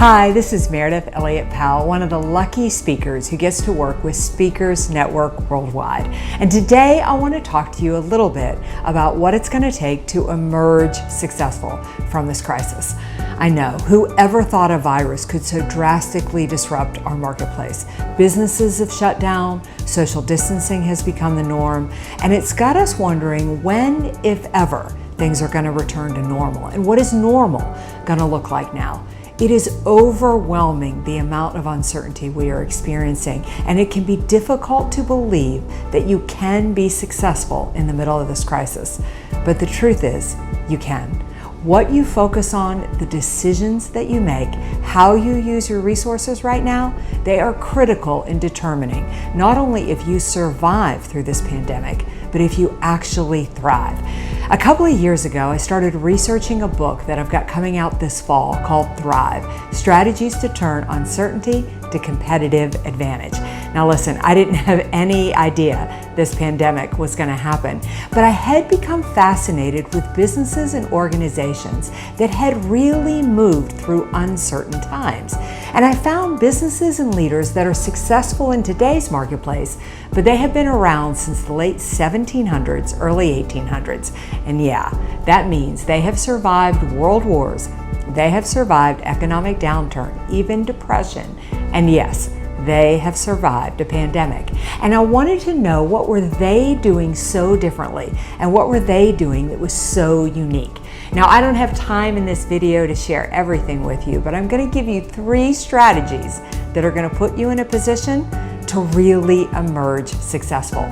Hi, this is Meridith Elliot Powell, one of the lucky speakers who gets to work with Speakers Network worldwide. And today I want to talk to you a little bit about what it's going to take to emerge successful from this crisis. I know, whoever thought a virus could so drastically disrupt our marketplace? Businesses have shut down, social distancing has become the norm, and it's got us wondering when, if ever, things are going to return to normal. And what is normal going to look like now? It is overwhelming, the amount of uncertainty we are experiencing, and it can be difficult to believe that you can be successful in the middle of this crisis. But the truth is, you can. What you focus on, the decisions that you make, how you use your resources right now, they are critical in determining not only if you survive through this pandemic, but if you actually thrive. A couple of years ago, I started researching a book that I've got coming out this fall called Thrive: Strategies to Turn Uncertainty to Competitive Advantage. Now listen, I didn't have any idea this pandemic was going to happen, but I had become fascinated with businesses and organizations that had really moved through uncertain times. And I found businesses and leaders that are successful in today's marketplace, but they have been around since the late 1700s, early 1800s. And yeah, that means they have survived world wars, they have survived economic downturn, even depression, and yes, they have survived a pandemic. And I wanted to know, what were they doing so differently? And what were they doing that was so unique? Now, I don't have time in this video to share everything with you, but I'm going to give you 3 strategies that are going to put you in a position to really emerge successful.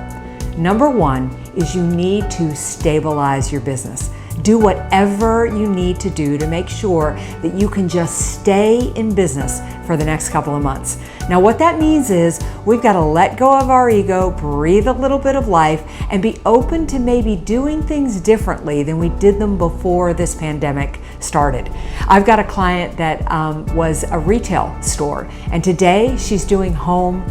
Number 1 is you need to stabilize your business. Do whatever you need to do to make sure that you can just stay in business for the next couple of months. Now, what that means is we've got to let go of our ego, breathe a little bit of life, and be open to maybe doing things differently than we did them before this pandemic started. I've got a client that was a retail store, and today she's doing home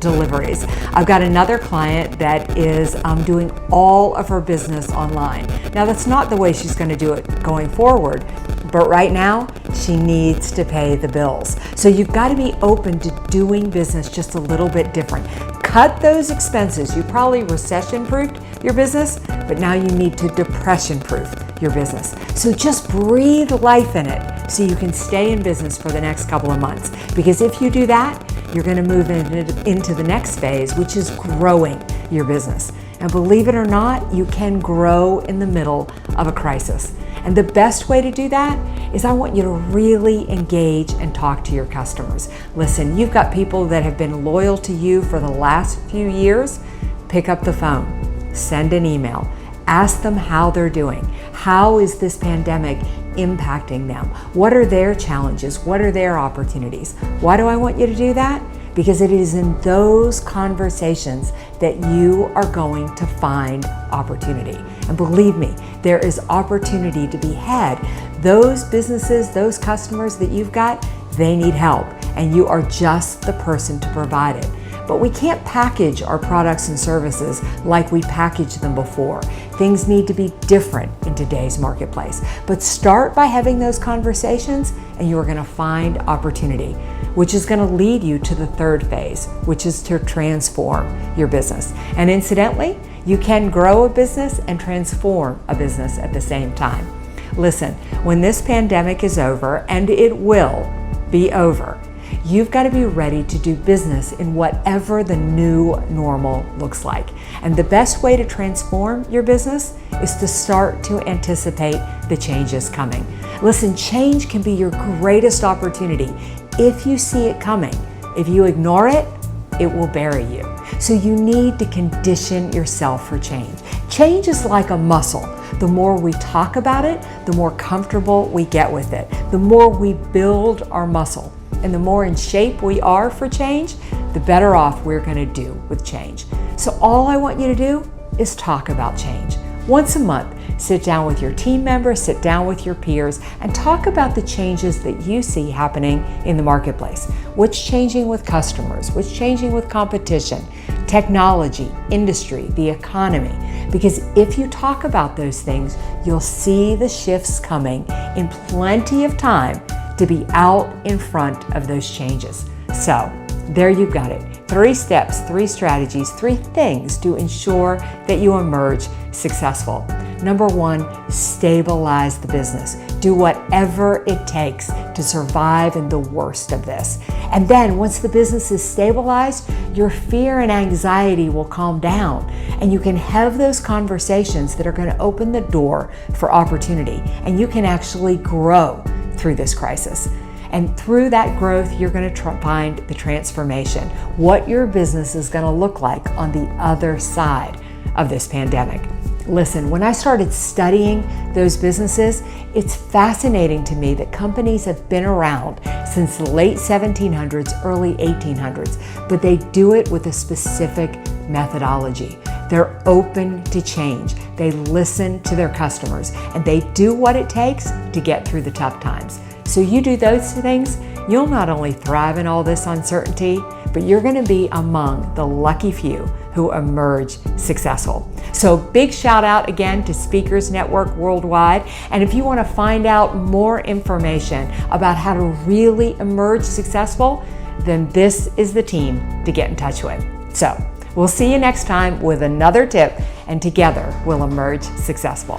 deliveries. I've got another client that is doing all of her business online. Now, that's not the way she's going to do it going forward, but right now she needs to pay the bills. So you've got to be open to doing business just a little bit different. Cut those expenses. You probably recession-proofed your business, but now you need to depression-proof your business. So just breathe life in it so you can stay in business for the next couple of months. Because if you do that, you're going to move into the next phase, which is growing your business. And believe it or not, you can grow in the middle of a crisis. And the best way to do that is I want you to really engage and talk to your customers. Listen, you've got people that have been loyal to you for the last few years. Pick up the phone, send an email, ask them how they're doing. How is this pandemic impacting them? What are their challenges? What are their opportunities? Why do I want you to do that? Because it is in those conversations that you are going to find opportunity. And believe me, there is opportunity to be had. Those businesses, those customers that you've got, they need help, and you are just the person to provide it. But we can't package our products and services like we packaged them before. Things need to be different in today's marketplace. But start by having those conversations, and you are going to find opportunity, which is going to lead you to the 3rd phase, which is to transform your business. And incidentally, you can grow a business and transform a business at the same time. Listen, when this pandemic is over, and it will be over, you've got to be ready to do business in whatever the new normal looks like. And the best way to transform your business is to start to anticipate the changes coming. Listen, change can be your greatest opportunity if you see it coming. If you ignore it, it will bury you. So you need to condition yourself for change. Change is like a muscle. The more we talk about it, the more comfortable we get with it. The more we build our muscle. And the more in shape we are for change, the better off we're going to do with change. So all I want you to do is talk about change. Once a month, sit down with your team members, sit down with your peers, and talk about the changes that you see happening in the marketplace. What's changing with customers? What's changing with competition, technology, industry, the economy? Because if you talk about those things, you'll see the shifts coming in plenty of time to be out in front of those changes. So there you've got it. 3 steps, 3 strategies, 3 things to ensure that you emerge successful. Number 1, stabilize the business. Do whatever it takes to survive in the worst of this. And then once the business is stabilized, your fear and anxiety will calm down, and you can have those conversations that are going to open the door for opportunity, and you can actually grow through this crisis. And through that growth, you're going to find the transformation, what your business is going to look like on the other side of this pandemic. Listen, when I started studying those businesses, it's fascinating to me that companies have been around since the late 1700s, early 1800s, but they do it with a specific methodology. They're open to change. They listen to their customers, and they do what it takes to get through the tough times. So you do those things, you'll not only thrive in all this uncertainty, but you're going to be among the lucky few who emerge successful. So big shout out again to Speakers Network Worldwide. And if you want to find out more information about how to really emerge successful, then this is the team to get in touch with. So we'll see you next time with another tip, and together we'll emerge successful.